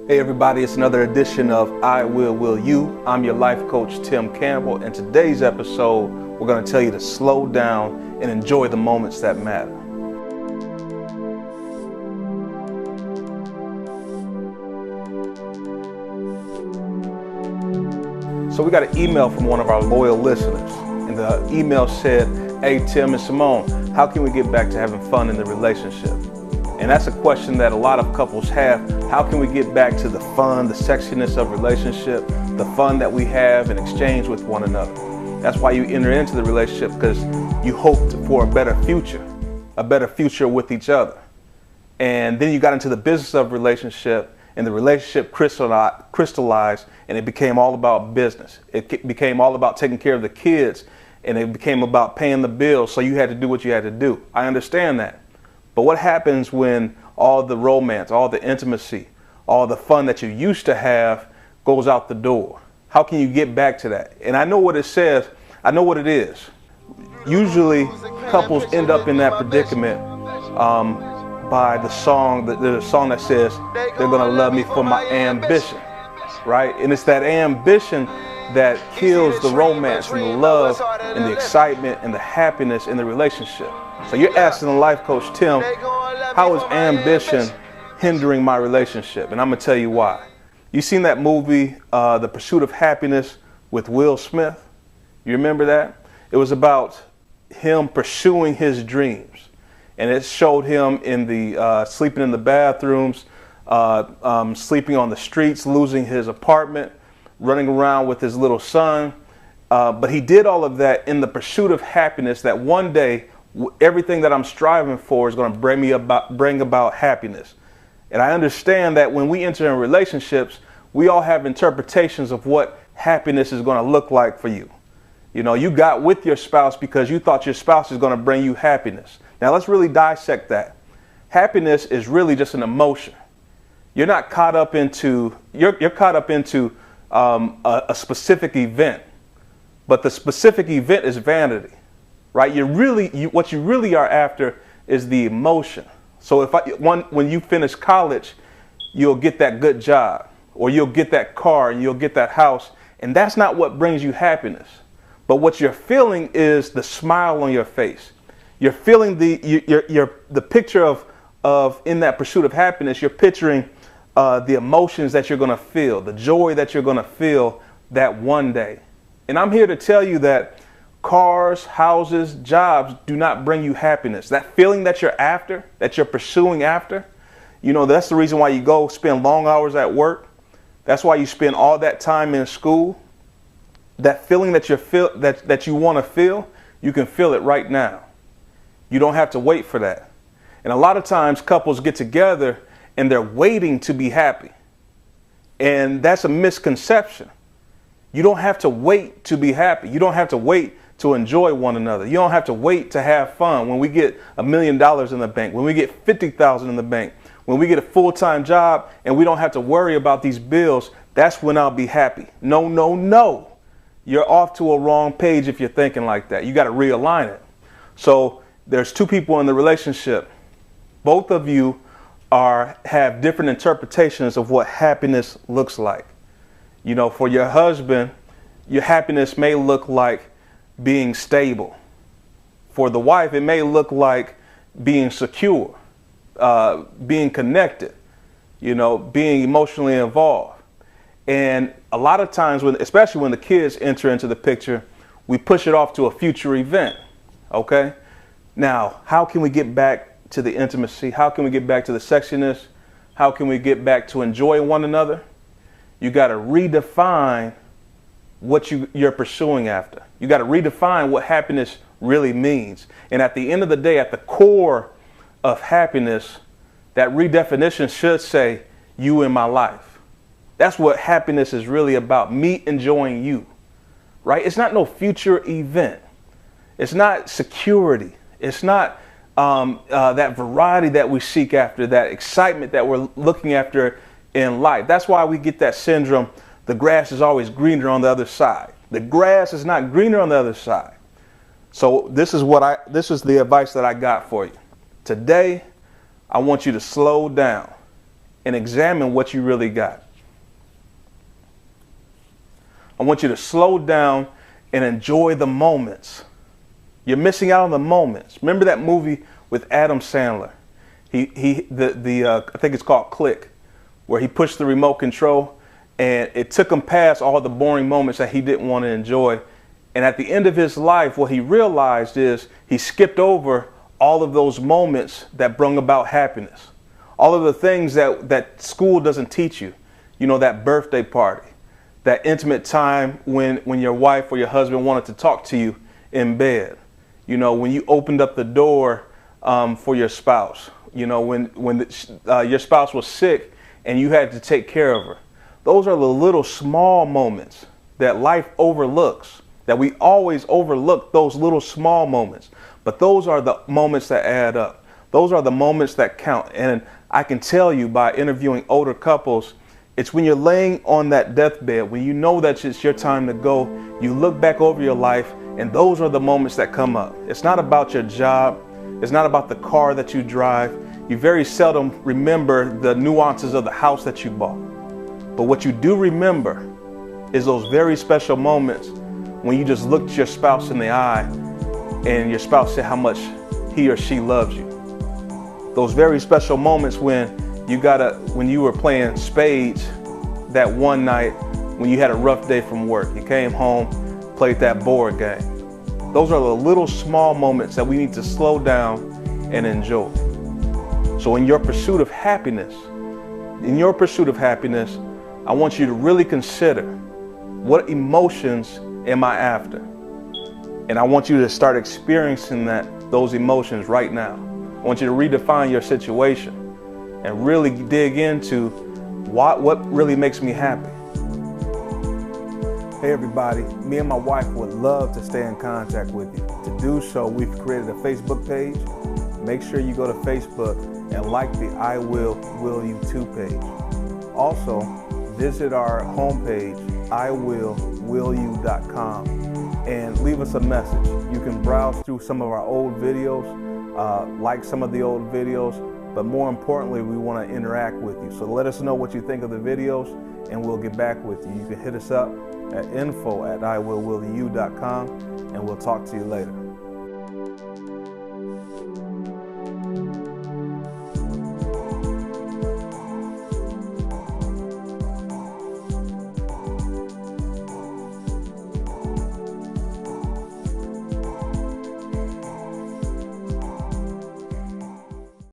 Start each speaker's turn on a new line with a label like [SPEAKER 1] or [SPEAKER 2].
[SPEAKER 1] Hey everybody, it's another edition of I Will You. I'm your life coach, Tim Campbell, and today's episode, we're going to tell you to slow down and enjoy the moments that matter. So we got an email from one of our loyal listeners, and the email said, "Hey Tim and Simone, how can we get back to having fun in the relationship?" And that's a question that a lot of couples have. How can we get back to the fun, the sexiness of relationship, the fun that we have in exchange with one another? That's why you enter into the relationship, because you hoped for a better future with each other. And then you got into the business of relationship, and the relationship crystallized, and it became all about business. It became all about taking care of the kids, and it became about paying the bills, so you had to do what you had to do. I understand that. But what happens when all the romance, all the intimacy, all the fun that you used to have goes out the door? How can you get back to that? And I know what it says. I know what it is. Usually couples end up in that predicament by the song. There's a song that says, "They're gonna love me for my ambition," right? And it's that ambition that kills the romance and the love and the excitement and the happiness in the relationship. So you're asking the life coach, Tim, how is ambition hindering my relationship? And I'm going to tell you why. You seen that movie, The Pursuit of Happiness, with Will Smith? You remember that? It was about him pursuing his dreams. And it showed him in the sleeping in the bathrooms, sleeping on the streets, losing his apartment, running around with his little son. But he did all of that in the pursuit of happiness, that one day everything that I'm striving for is going to bring about happiness. And I understand that when we enter in relationships, we all have interpretations of what happiness is going to look like for you. You know, you got with your spouse because you thought your spouse is going to bring you happiness. Now let's really dissect that. Happiness is really just an emotion. You're not caught up into, you're caught up into a specific event, but the specific event is vanity. Right? What you really are after is the emotion. So when you finish college, you'll get that good job, or you'll get that car, and you'll get that house, and that's not what brings you happiness. But what you're feeling is the smile on your face. You're feeling the picture of in that pursuit of happiness. You're picturing the emotions that you're going to feel, the joy that you're going to feel that one day. And I'm here to tell you that cars, houses, jobs do not bring you happiness. That feeling that you're after, that you're pursuing after, you know, that's the reason why you go spend long hours at work. That's why you spend all that time in school. That feeling that you want to feel, you can feel it right now. You don't have to wait for that. And a lot of times couples get together and they're waiting to be happy. And that's a misconception. You don't have to wait to be happy. You don't have to wait to enjoy one another. You don't have to wait to have fun. When we get $1 million in the bank, when we get 50,000 in the bank, when we get a full-time job and we don't have to worry about these bills, that's when I'll be happy. No, no, no. You're off to a wrong page if you're thinking like that. You got to realign it. So there's two people in the relationship. Both of you have different interpretations of what happiness looks like. You know, for your husband, your happiness may look like being stable. For the wife, it may look like being secure, being connected, you know, being emotionally involved. And a lot of times, especially when the kids enter into the picture, we push it off to a future event. Okay? Now, how can we get back to the intimacy? How can we get back to the sexiness? How can we get back to enjoying one another? You got to redefine what you're pursuing after. You got to redefine what happiness really means. And at the end of the day, at the core of happiness, that redefinition should say, you in my life. That's what happiness is really about, me enjoying you, right? It's not no future event. It's not security. It's not that variety that we seek after, that excitement that we're looking after in life. That's why we get that syndrome. The grass is always greener on the other side. The grass is not greener on the other side. So this is the advice that I got for you. Today, I want you to slow down and examine what you really got. I want you to slow down and enjoy the moments. You're missing out on the moments. Remember that movie with Adam Sandler? I think it's called Click, where he pushed the remote control and it took him past all the boring moments that he didn't want to enjoy. And at the end of his life, what he realized is he skipped over all of those moments that brought about happiness. All of the things that school doesn't teach you. You know, that birthday party, that intimate time when your wife or your husband wanted to talk to you in bed. You know, when you opened up the door for your spouse. You know, when your spouse was sick and you had to take care of her. Those are the little small moments that life overlooks, that we always overlook, those little small moments. But those are the moments that add up. Those are the moments that count. And I can tell you by interviewing older couples, it's when you're laying on that deathbed, when you know that it's your time to go, you look back over your life, and those are the moments that come up. It's not about your job. It's not about the car that you drive. You very seldom remember the nuances of the house that you bought. But what you do remember is those very special moments when you just looked your spouse in the eye and your spouse said how much he or she loves you. Those very special moments when you were playing spades that one night when you had a rough day from work. You came home, played that board game. Those are the little small moments that we need to slow down and enjoy. So in your pursuit of happiness, I want you to really consider, what emotions am I after? And I want you to start experiencing those emotions right now. I want you to redefine your situation and really dig into what really makes me happy. Hey everybody, me and my wife would love to stay in contact with you. To do so, we've created a Facebook page. Make sure you go to Facebook and like the I Will You Too page. Also, visit our homepage, iwillwillyou.com, and leave us a message. You can browse through some of our old videos, like some of the old videos, but more importantly, we want to interact with you. So let us know what you think of the videos, and we'll get back with you. You can hit us up at info@iwillwillyou.com, and we'll talk to you later.